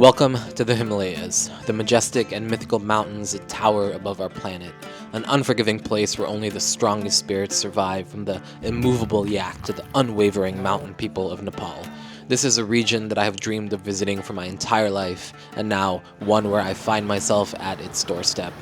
Welcome to the Himalayas, the majestic and mythical mountains that tower above our planet, an unforgiving place where only the strongest spirits survive, from the immovable yak to the unwavering mountain people of Nepal. This is a region that I have dreamed of visiting for my entire life, and now one where I find myself at its doorstep.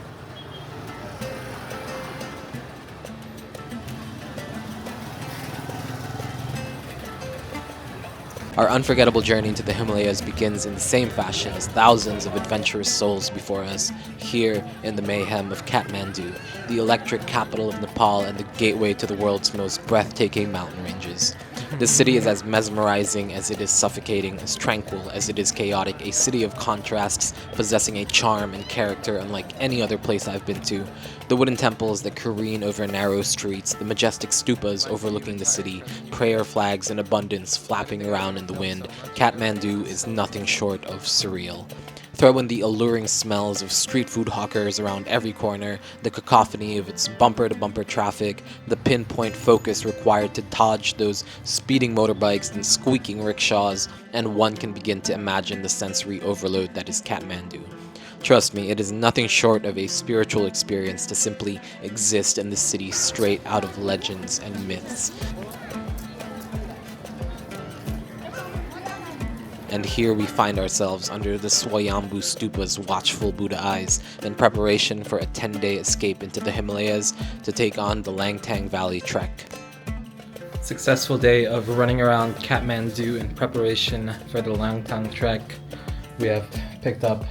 Our unforgettable journey to the Himalayas begins in the same fashion as thousands of adventurous souls before us, here in the mayhem of Kathmandu, the electric capital of Nepal and the gateway to the world's most breathtaking mountain ranges. This city is as mesmerizing as it is suffocating, as tranquil as it is chaotic, a city of contrasts possessing a charm and character unlike any other place I've been to. The wooden temples that careen over narrow streets, the majestic stupas overlooking the city, prayer flags in abundance flapping around in the wind, Kathmandu is nothing short of surreal. Throw in the alluring smells of street food hawkers around every corner, the cacophony of its bumper-to-bumper traffic, the pinpoint focus required to dodge those speeding motorbikes and squeaking rickshaws, and one can begin to imagine the sensory overload that is Kathmandu. Trust me, it is nothing short of a spiritual experience to simply exist in the city straight out of legends and myths. And here we find ourselves under the Syabru Stupa's watchful Buddha eyes in preparation for a 10-day escape into the Himalayas to take on the Langtang Valley Trek. Successful day of running around Kathmandu in preparation for the Langtang Trek. We have picked up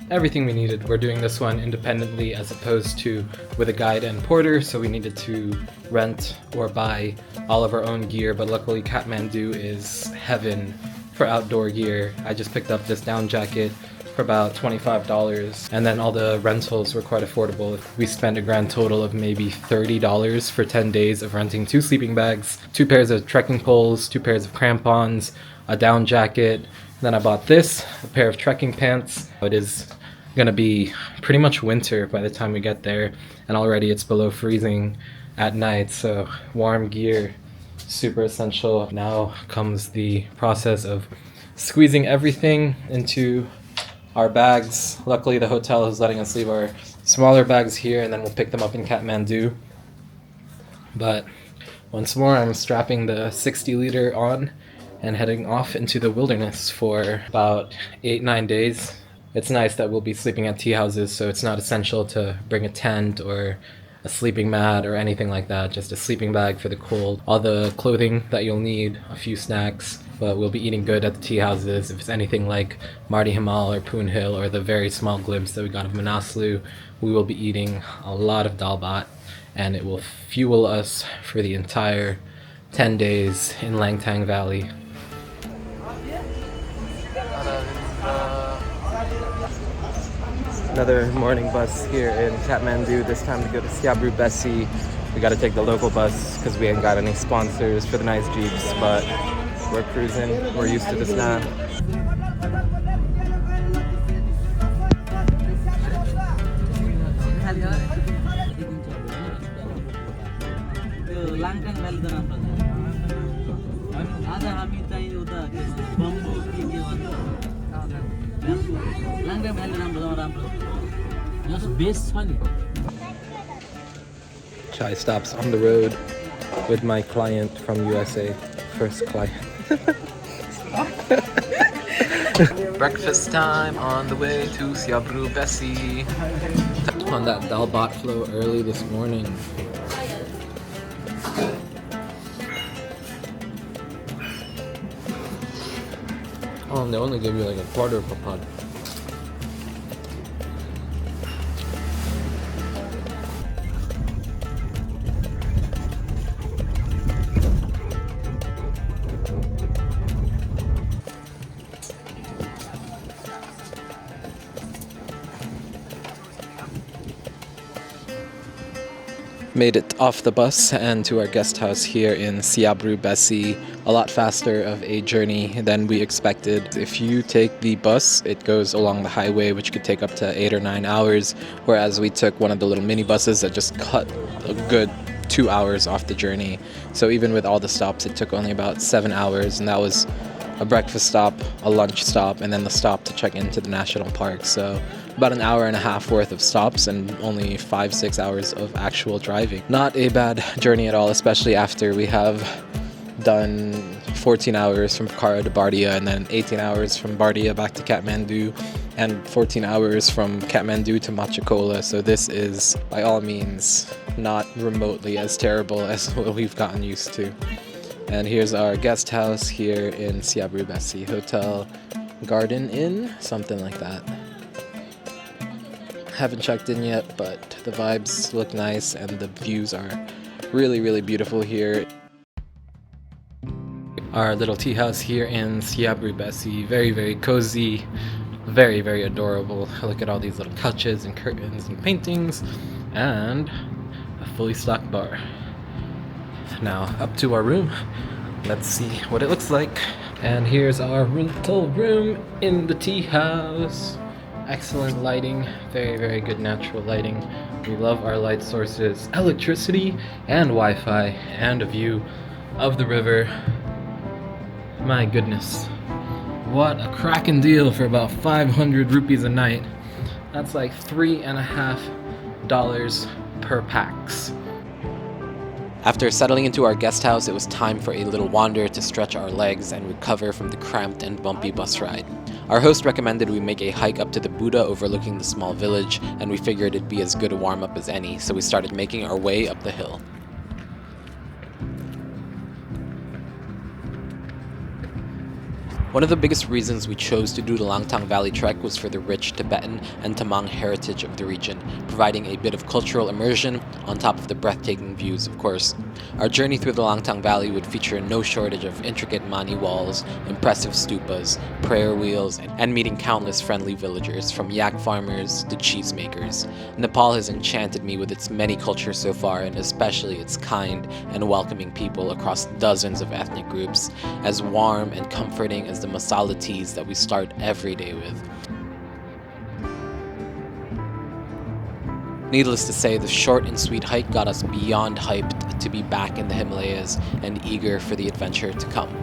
everything we needed. We're doing this one independently as opposed to with a guide and porter, so we needed to rent or buy all of our own gear, but luckily Kathmandu is heaven for outdoor gear. I just picked up this down jacket for about $25, and then all the rentals were quite affordable. We spent a grand total of maybe $30 for 10 days of renting 2 sleeping bags, 2 pairs of trekking poles, 2 pairs of crampons, a down jacket. Then I bought this, a pair of trekking pants. It is gonna be pretty much winter by the time we get there, and already it's below freezing at night, so warm gear, super essential. Now comes the process of squeezing everything into our bags. Luckily the hotel is letting us leave our smaller bags here, and then we'll pick them up in Kathmandu. But once more, I'm strapping the 60-liter on and heading off into the wilderness for about 8-9 days. It's nice that we'll be sleeping at tea houses, so it's not essential to bring a tent or a sleeping mat or anything like that, just a sleeping bag for the cold, all the clothing that you'll need, a few snacks, but we'll be eating good at the tea houses. If it's anything like Mardi Himal or Poon Hill or the very small glimpse that we got of Manaslu, we will be eating a lot of dal bhat, and it will fuel us for the entire 10 days in Langtang Valley. Another morning bus here in Kathmandu, this time to go to Syabru Besi. We gotta take the local bus because we ain't got any sponsors for the nice jeeps, but we're cruising, we're used to this now. Langtang Valley Chai stops on the road with my client from USA, first client. Breakfast time on the way to Syabru Besi. On that dal bhat flow early this morning. Oh, and they only give you like a quarter of a pod. Made it off the bus and to our guest house here in Syabru Besi. A lot faster of a journey than we expected. If you take the bus, it goes along the highway, which could take up to 8 or 9 hours, whereas we took one of the little mini buses that just cut a good 2 hours off the journey. So even with all the stops, it took only about 7 hours, and that was a breakfast stop, a lunch stop, and then the stop to check into the national park. So about an hour and a half worth of stops and only 5-6 hours of actual driving. Not a bad journey at all, especially after we have done 14 hours from Pokhara to Bardia, and then 18 hours from Bardia back to Kathmandu, and 14 hours from Kathmandu to Machakola. So this is by all means not remotely as terrible as what we've gotten used to. And here's our guest house here in Syabru Besi Hotel Garden Inn, something like that. Haven't checked in yet, but the vibes look nice and the views are really, really beautiful here. Our little tea house here in Syabru Besi, very, very cozy, very, very adorable. Look at all these little couches and curtains and paintings, and a fully stocked bar. Now up to our room. Let's see what it looks like. And here's our little room in the tea house. Excellent lighting, very, very good natural lighting. We love our light sources, electricity and Wi-Fi, and a view of the river. My goodness, what a cracking deal for about 500 rupees a night. That's like $3.50 per pax. After settling into our guest house, it was time for a little wander to stretch our legs and recover from the cramped and bumpy bus ride. Our host recommended we make a hike up to the Buddha overlooking the small village, and we figured it'd be as good a warm-up as any, so we started making our way up the hill. One of the biggest reasons we chose to do the Langtang Valley Trek was for the rich Tibetan and Tamang heritage of the region, providing a bit of cultural immersion on top of the breathtaking views, of course. Our journey through the Langtang Valley would feature no shortage of intricate mani walls, impressive stupas, prayer wheels, and meeting countless friendly villagers, from yak farmers to cheesemakers. Nepal has enchanted me with its many cultures so far, and especially its kind and welcoming people across dozens of ethnic groups, as warm and comforting as the masala teas that we start every day with. Needless to say, the short and sweet hike got us beyond hyped to be back in the Himalayas and eager for the adventure to come.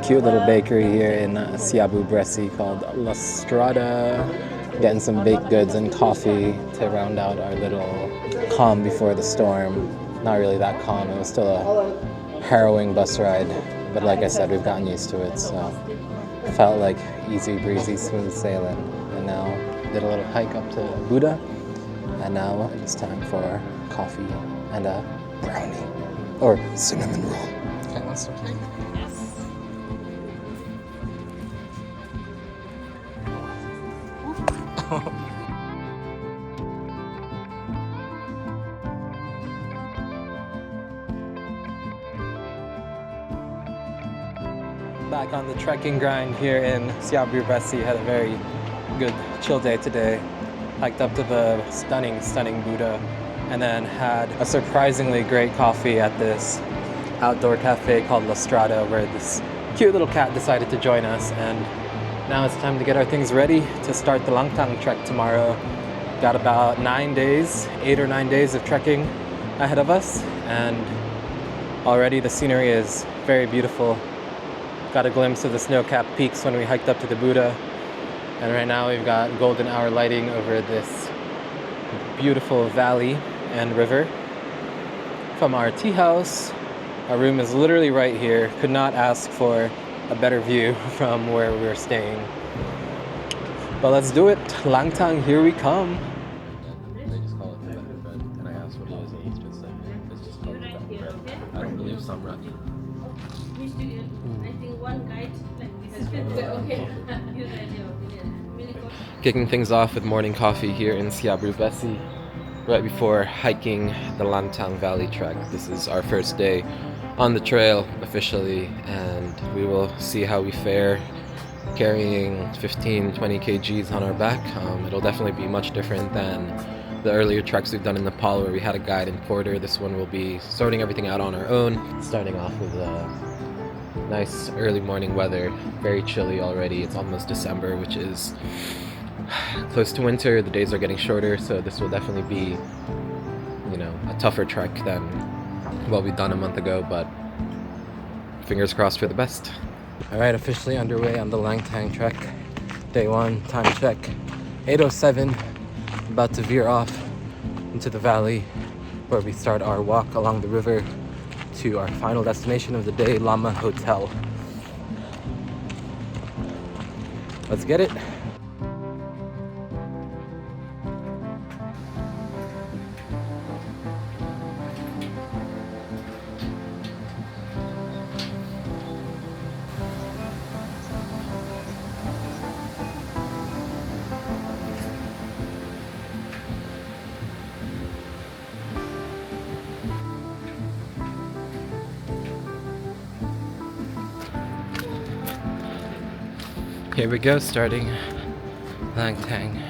Cute little bakery here in Syabru Besi called La Strada. Getting some baked goods and coffee to round out our little calm before the storm. Not really that calm, it was still a harrowing bus ride, but like I said, we've gotten used to it, so it felt like easy breezy, smooth sailing. And now did a little hike up to Buddha, and now it's time for coffee and a brownie or cinnamon roll. Okay, let's start. Back on the trekking grind here in Syabru Besi. Had a very good chill day today. Hiked up to the stunning Buddha, and then had a surprisingly great coffee at this outdoor cafe called La Strada, where this cute little cat decided to join us. And now it's time to get our things ready to start the Langtang trek tomorrow. Got about 8 or 9 days of trekking ahead of us, and already the scenery is very beautiful. Got a glimpse of the snow-capped peaks when we hiked up to the Buddha, and right now we've got golden hour lighting over this beautiful valley and river. From our tea house, our room is literally right here. Could not ask for a better view from where we're staying. But let's do it. Langtang, here we come. They just call it Tibetan bread, and I asked what it is, and it's just like, it's just called Tibetan bread. I don't believe samrat. Kicking things off with morning coffee here in Syabru Besi, right before hiking the Langtang Valley Trek. This is our first day on the trail officially, and we will see how we fare carrying 15-20 kgs on our back. It'll definitely be much different than the earlier treks we've done in Nepal, where we had a guide and porter. This one will be sorting everything out on our own. Starting off with Nice early morning weather, very chilly already. It's almost December, which is close to winter. The days are getting shorter, so this will definitely be, a tougher trek than what we've done a month ago, but fingers crossed for the best. All right, officially underway on the Langtang Trek. Day 1, time check, 8:07. About to veer off into the valley where we start our walk along the river to our final destination of the day, Lama Hotel. Let's get it. Here we go, starting Langtang.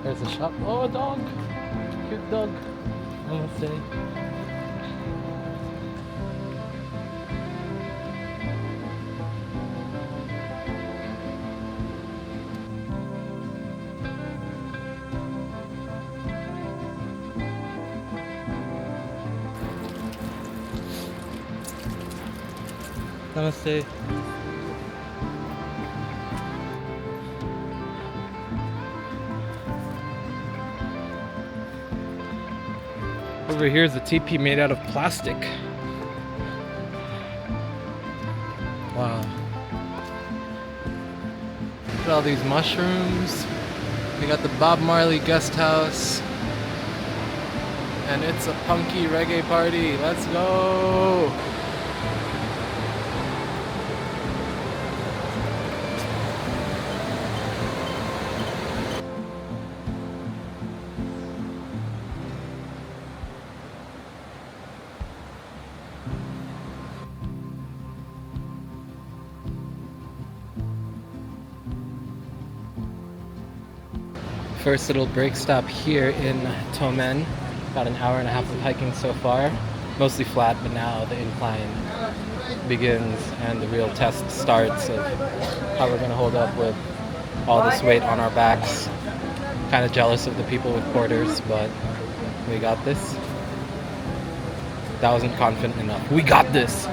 There's a shop. Oh, a dog! Cute dog. Namaste. Namaste. Over here is a teepee made out of plastic. Wow. Look at all these mushrooms. We got the Bob Marley guest house. And it's a punky reggae party. Let's go! First little break stop here in Tomen. About an hour and a half of hiking so far. Mostly flat, but now the incline begins and the real test starts of how we're going to hold up with all this weight on our backs. Kind of jealous of the people with porters, but we got this. That wasn't confident enough. We got this!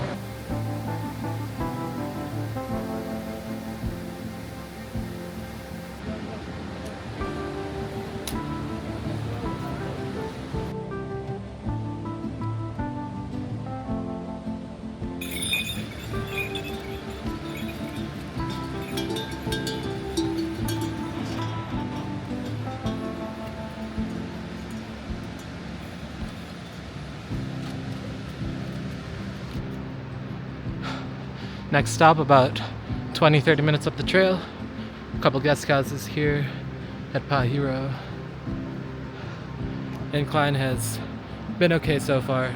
Next stop, about 20-30 minutes up the trail. A couple guest houses here at Pahiro. Incline has been okay so far.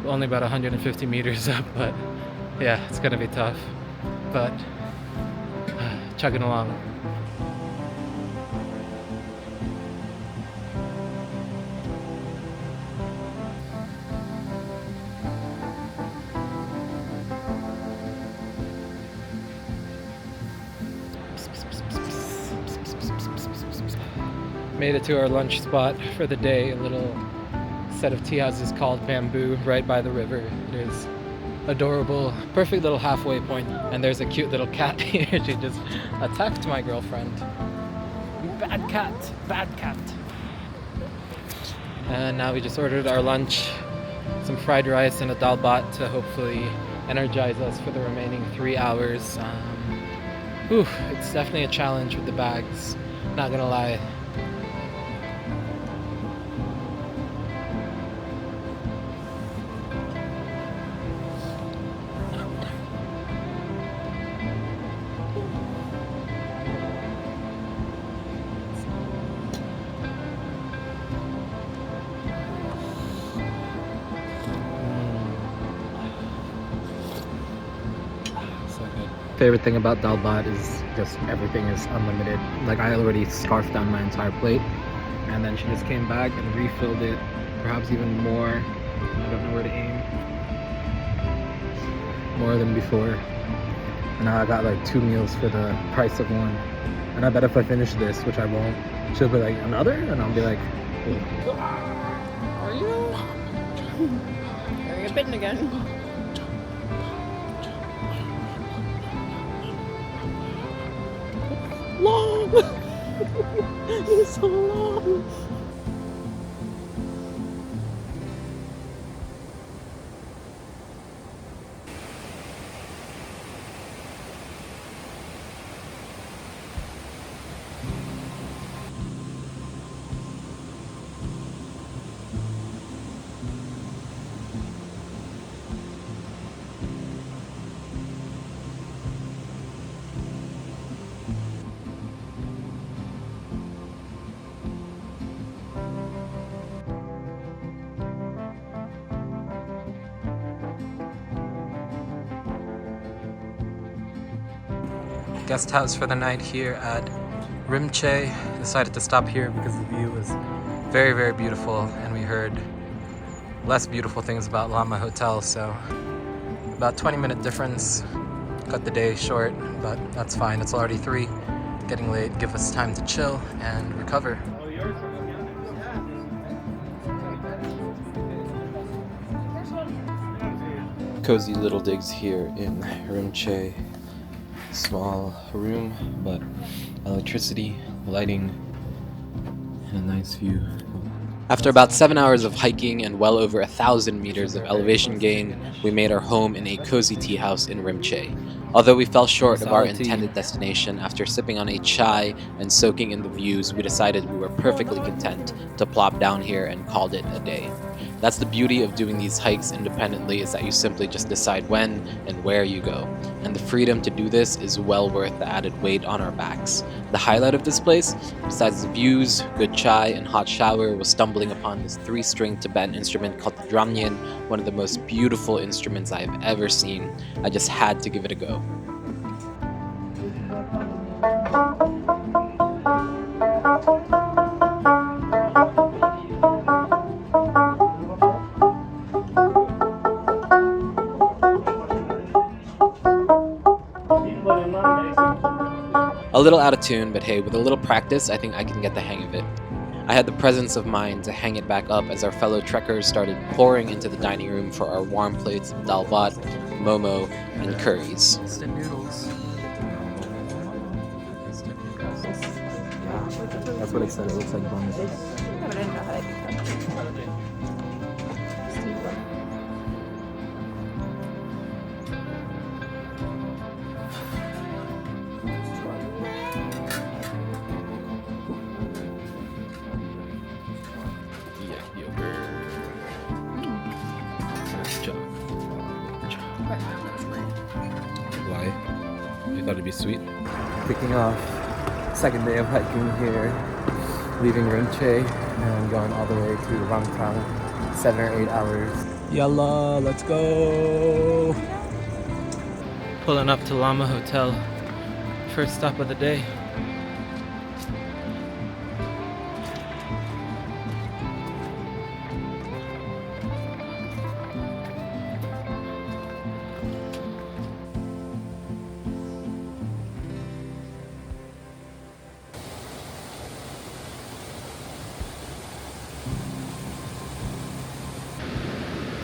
Only about 150 meters up, but yeah, it's gonna be tough. But chugging along. Made it to our lunch spot for the day, a little set of tea houses called Bamboo right by the river. It is adorable, perfect little halfway point. And there's a cute little cat here. She just attacked my girlfriend. Bad cat, bad cat. And now we just ordered our lunch, some fried rice and a dal bhat to hopefully energize us for the remaining 3 hours. It's definitely a challenge with the bags, not gonna lie. Favorite thing about Dalbat is just everything is unlimited. Like I already scarfed down my entire plate, and then she just came back and refilled it, perhaps even more. I don't know where to aim. More than before. And now I got like 2 meals for the price of one. And I bet if I finish this, which I won't, she'll be like, another? And I'll be like, oh. Are you? Are you bitten again? Long! It's so long! Guest house for the night here at Rimche. Decided to stop here because the view was very, very beautiful, and we heard less beautiful things about Lama Hotel, so about 20-minute difference. Cut the day short, but that's fine. It's already 3, getting late. Give us time to chill and recover. Cozy little digs here in Rimche. Small room, but electricity, lighting, and a nice view. After about 7 hours of hiking and well over 1,000 meters of elevation gain, we made our home in a cozy tea house in Rimche. Although we fell short of our intended destination, after sipping on a chai and soaking in the views, we decided we were perfectly content to plop down here and called it a day. That's the beauty of doing these hikes independently, is that you simply just decide when and where you go. And the freedom to do this is well worth the added weight on our backs. The highlight of this place, besides the views, good chai, and hot shower, was stumbling upon this 3-string Tibetan instrument called the drumnyen, one of the most beautiful instruments I have ever seen. I just had to give it a go. A little out of tune, but hey, with a little practice, I think I can get the hang of it. I had the presence of mind to hang it back up as our fellow trekkers started pouring into the dining room for our warm plates of dalbat, momo, and curries. Instant noodles. That's what it said. It looks like bun. Why? You thought it'd be sweet? Kicking off second day of hiking here, leaving Rimche and going all the way to Langtang, 7 or 8 hours. Yalla, let's go! Pulling up to Lama Hotel, first stop of the day.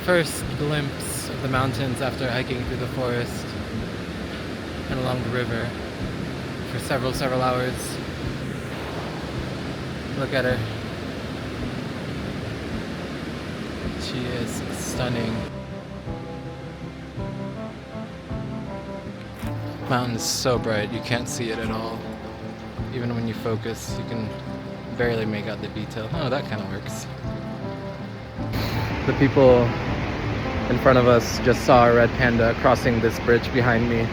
First glimpse of the mountains after hiking through the forest and along the river for several hours. Look at her. She is stunning. Mountain is so bright, you can't see it at all. Even when you focus, you can barely make out the detail. Oh, that kind of works. The people in front of us just saw a red panda crossing this bridge behind me,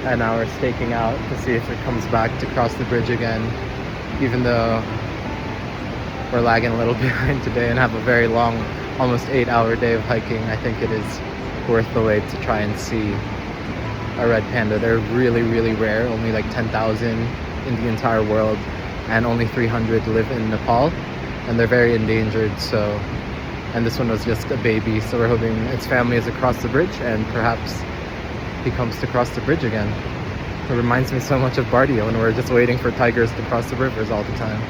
and now we're staking out to see if it comes back to cross the bridge again, even though we're lagging a little behind today and have a very long, almost 8-hour day of hiking. I think it is worth the wait to try and see a red panda. They're really, really rare, only like 10,000 in the entire world, and only 300 live in Nepal, and they're very endangered. So, and this one was just a baby, so we're hoping its family is across the bridge, and perhaps he comes to cross the bridge again. It reminds me so much of Bardia when we're just waiting for tigers to cross the rivers all the time.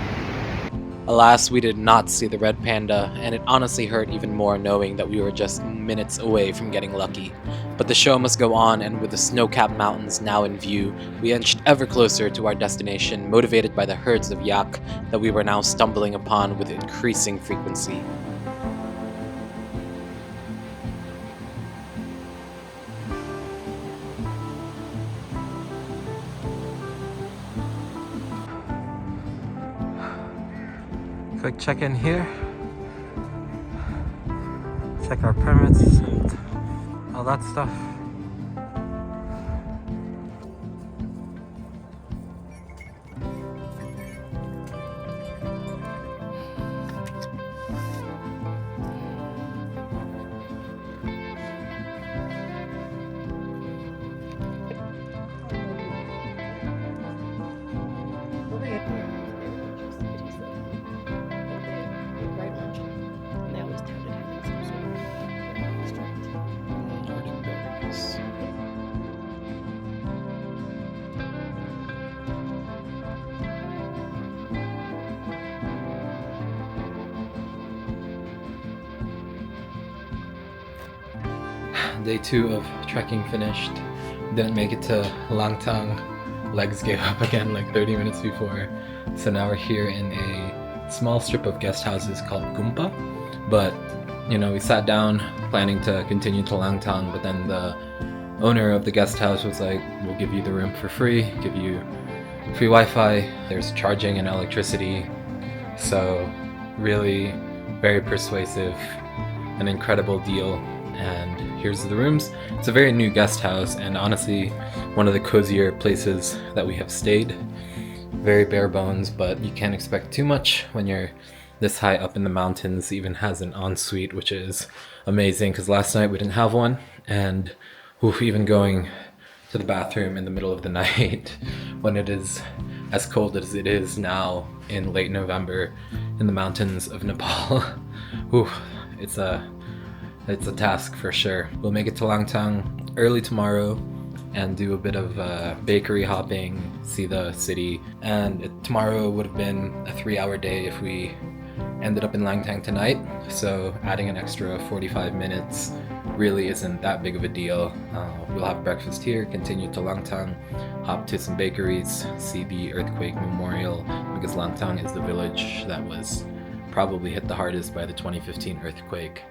Alas, we did not see the red panda, and it honestly hurt even more knowing that we were just minutes away from getting lucky. But the show must go on, and with the snow-capped mountains now in view, we inched ever closer to our destination, motivated by the herds of yak that we were now stumbling upon with increasing frequency. Quick check-in here. Check our permits and all that stuff. Day 2 of trekking finished. Didn't make it to Langtang. Legs gave up again like 30 minutes before. So now we're here in a small strip of guest houses called Gumba. But, you know, we sat down planning to continue to Langtang, but then the owner of the guest house was like, we'll give you the room for free, give you free Wi-Fi, there's charging and electricity. So really very persuasive, an incredible deal. And here's the rooms. It's a very new guest house, and honestly one of the cozier places that we have stayed. Very bare bones, but you can't expect too much when you're this high up in the mountains. It even has an ensuite, which is amazing because last night we didn't have one, and even going to the bathroom in the middle of the night when it is as cold as it is now in late November in the mountains of Nepal. It's a task for sure. We'll make it to Langtang early tomorrow and do a bit of bakery hopping, see the city. And tomorrow would have been a 3-hour day if we ended up in Langtang tonight. So adding an extra 45 minutes really isn't that big of a deal. We'll have breakfast here, continue to Langtang, hop to some bakeries, see the earthquake memorial, because Langtang is the village that was probably hit the hardest by the 2015 earthquake.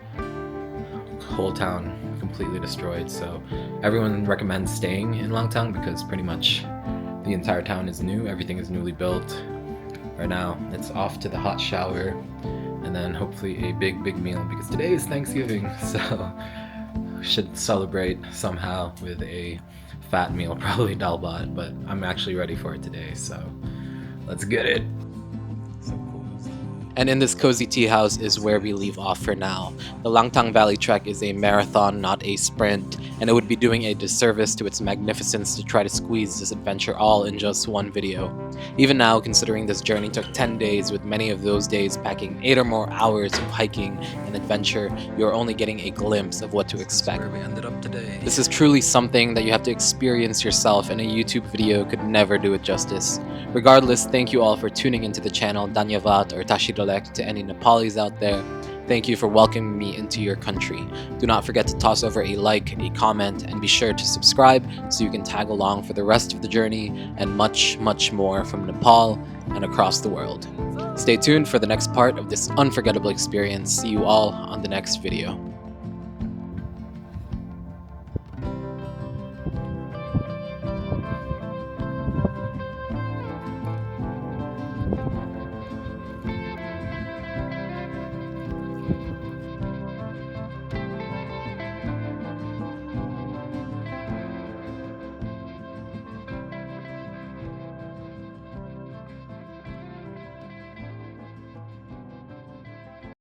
Whole town completely destroyed, so everyone recommends staying in Langtang because pretty much the entire town is new, everything is newly built. Right now it's off to the hot shower and then hopefully a big meal because today is Thanksgiving, so we should celebrate somehow with a fat meal, probably dal bhat, but I'm actually ready for it today, so let's get it. And in this cozy tea house is where we leave off for now. The Langtang Valley Trek is a marathon, not a sprint, and it would be doing a disservice to its magnificence to try to squeeze this adventure all in just one video. Even now, considering this journey took 10 days, with many of those days packing 8 or more hours of hiking and adventure, you're only getting a glimpse of what to expect. Where we ended up today. This is truly something that you have to experience yourself, and a YouTube video could never do it justice. Regardless, thank you all for tuning into the channel. Dhanyavad or Tashidolek to any Nepalis out there. Thank you for welcoming me into your country. Do not forget to toss over a like, a comment, and be sure to subscribe so you can tag along for the rest of the journey and much more from Nepal and across the world. Stay tuned for the next part of this unforgettable experience. See you all on the next video.